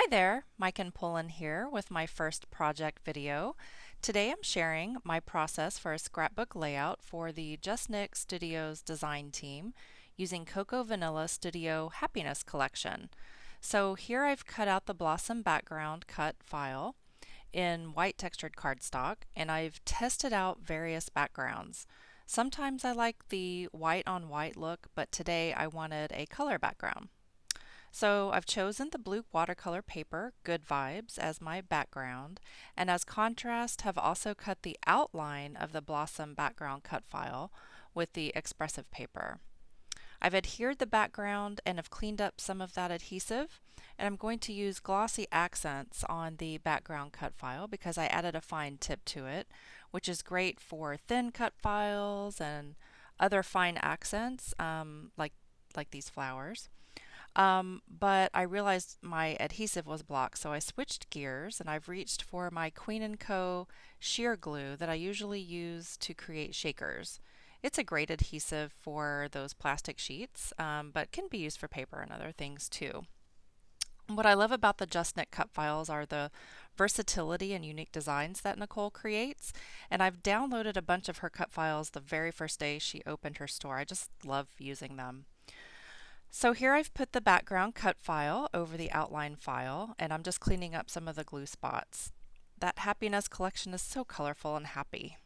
there, Mike and Pullen here with my first project video. Today I'm sharing my process for a scrapbook layout for the JustNick Studios design team using Cocoa Vanilla Studio Happiness Collection. So here I've cut out the blossom background cut file in white textured cardstock, and I've tested out various backgrounds. Sometimes I like the white on white look, but today I wanted a color background. So I've chosen the blue watercolor paper, Good Vibes, as my background, and as contrast have also cut the outline of the blossom background cut file with the expressive paper. I've adhered the background and have cleaned up some of that adhesive, and I'm going to use glossy accents on the background cut file because I added a fine tip to it, which is great for thin cut files and other fine accents like these flowers. But I realized my adhesive was blocked, so I switched gears and I've reached for my Queen & Co. sheer glue that I usually use to create shakers. It's a great adhesive for those plastic sheets, but can be used for paper and other things too. What I love about the JustNick cut files are the versatility and unique designs that Nicole creates, and I've downloaded a bunch of her cut files the very first day she opened her store. I just love using them. So here I've put the background cut file over the outline file, and I'm just cleaning up some of the glue spots. That happiness collection is so colorful and happy.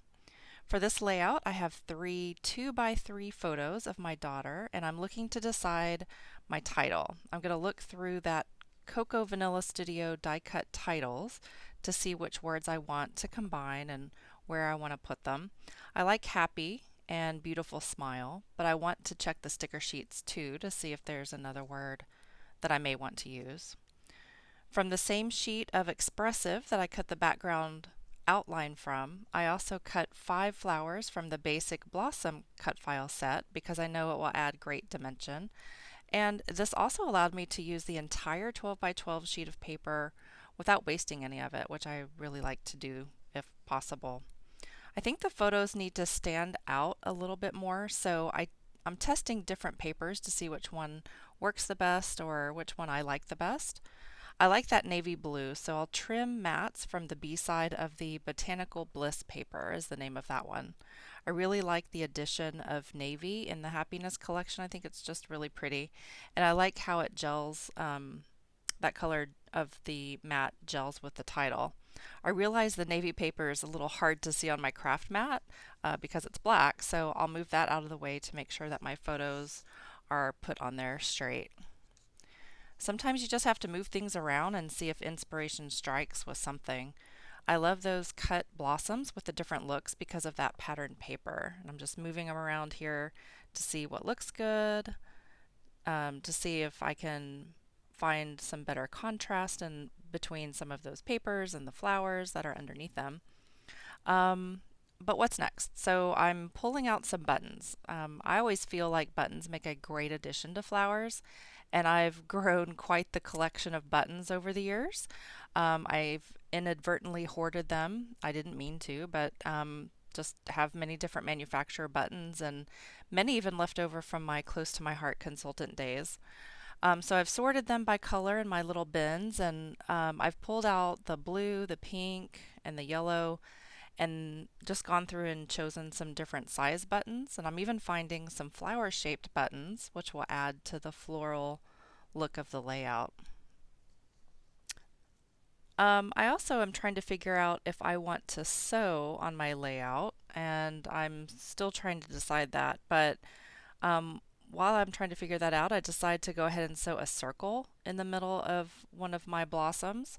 For this layout, I have three 2x3 photos of my daughter, and I'm looking to decide my title. I'm going to look through that Cocoa Vanilla Studio die cut titles to see which words I want to combine and where I want to put them. I like happy and beautiful smile, but I want to check the sticker sheets too to see if there's another word that I may want to use. From the same sheet of expressive that I cut the background outline from, I also cut 5 flowers from the basic blossom cut file set because I know it will add great dimension. And this also allowed me to use the entire 12x12 sheet of paper without wasting any of it, which I really like to do if possible. I think the photos need to stand out a little bit more, so I'm testing different papers to see which one works the best or which one I like the best. I like that navy blue, so I'll trim mats from the B side of the Botanical Bliss paper is the name of that one. I really like the addition of navy in the happiness collection. I think it's just really pretty, and I like how it gels, that color of the mat gels with the title. I realize the navy paper is a little hard to see on my craft mat because it's black, so I'll move that out of the way to make sure that my photos are put on there straight. Sometimes you just have to move things around and see if inspiration strikes with something. I love those cut blossoms with the different looks because of that patterned paper. And I'm just moving them around here to see what looks good, to see if I can find some better contrast in between some of those papers and the flowers that are underneath them. But what's next? So I'm pulling out some buttons. I always feel like buttons make a great addition to flowers, and I've grown quite the collection of buttons over the years. I've inadvertently hoarded them. I didn't mean to, but just have many different manufacturer buttons and many even left over from my close to my heart consultant days. So I've sorted them by color in my little bins, and I've pulled out the blue, the pink, and the yellow, and just gone through and chosen some different size buttons. And I'm even finding some flower-shaped buttons, which will add to the floral look of the layout. I also am trying to figure out if I want to sew on my layout, and I'm still trying to decide that, but while I'm trying to figure that out, I decide to go ahead and sew a circle in the middle of one of my blossoms,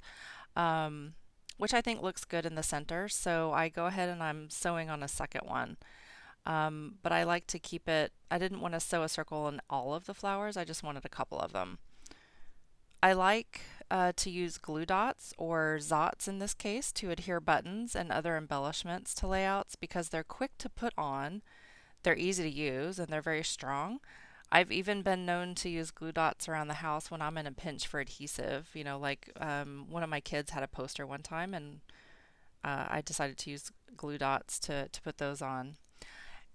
which I think looks good in the center. So I go ahead and I'm sewing on a second one. But I like to keep it, I didn't want to sew a circle in all of the flowers, I just wanted a couple of them. I like to use glue dots or zots in this case to adhere buttons and other embellishments to layouts because they're quick to put on. They're easy to use and they're very strong. I've even been known to use glue dots around the house when I'm in a pinch for adhesive. You know, like one of my kids had a poster one time, and I decided to use glue dots to put those on.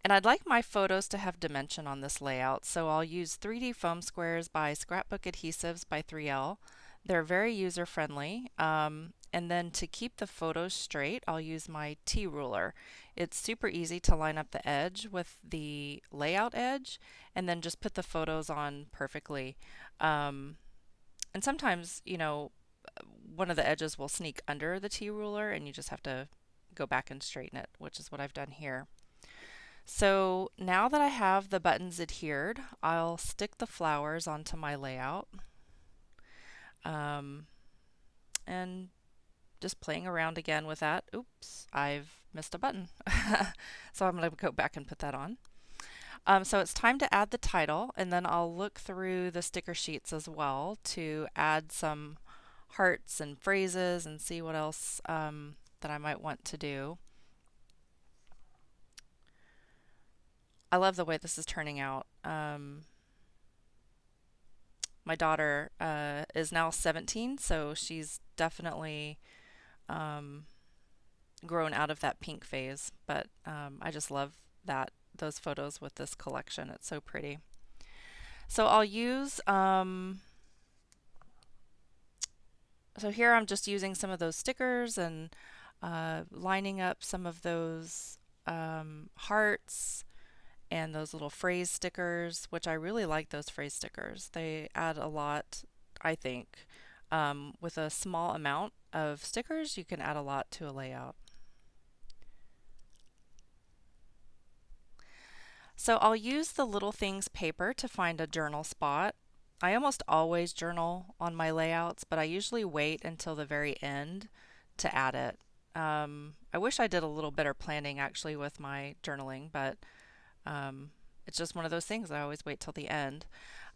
And I'd like my photos to have dimension on this layout, so I'll use 3D foam squares by Scrapbook Adhesives by 3L. They're very user-friendly. And then to keep the photos straight, I'll use my T ruler. It's super easy to line up the edge with the layout edge and then just put the photos on perfectly. Um, and sometimes, one of the edges will sneak under the T ruler and you just have to go back and straighten it, which is what I've done here. So now that I have the buttons adhered, I'll stick the flowers onto my layout. Um, and just playing around again with that. Oops, I've missed a button. So I'm going to go back and put that on. So it's time to add the title, and then I'll look through the sticker sheets as well to add some hearts and phrases and see what else that I might want to do. I love the way this is turning out. My daughter is now 17, so she's definitely grown out of that pink phase, but I just love those photos with this collection. It's so pretty. So I'll use, so here I'm just using some of those stickers and lining up some of those hearts and those little phrase stickers, which I really like those phrase stickers. They add a lot, I think. With a small amount of stickers, you can add a lot to a layout. So I'll use the Little Things paper to find a journal spot. I almost always journal on my layouts, but I usually wait until the very end to add it. I wish I did a little better planning actually with my journaling, but it's just one of those things. I always wait till the end.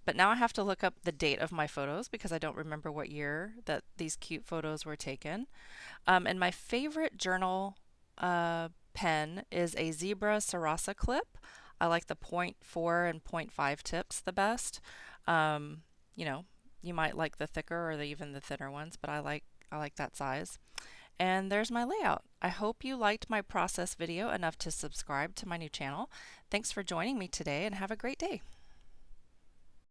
But now I have to look up the date of my photos because I don't remember what year that these cute photos were taken. And my favorite journal pen is a Zebra Sarasa clip. I like the .4 and .5 tips the best. Um, you know, you might like the thicker or even the thinner ones, but I like that size. And there's my layout. I hope you liked my process video enough to subscribe to my new channel. Thanks for joining me today and have a great day.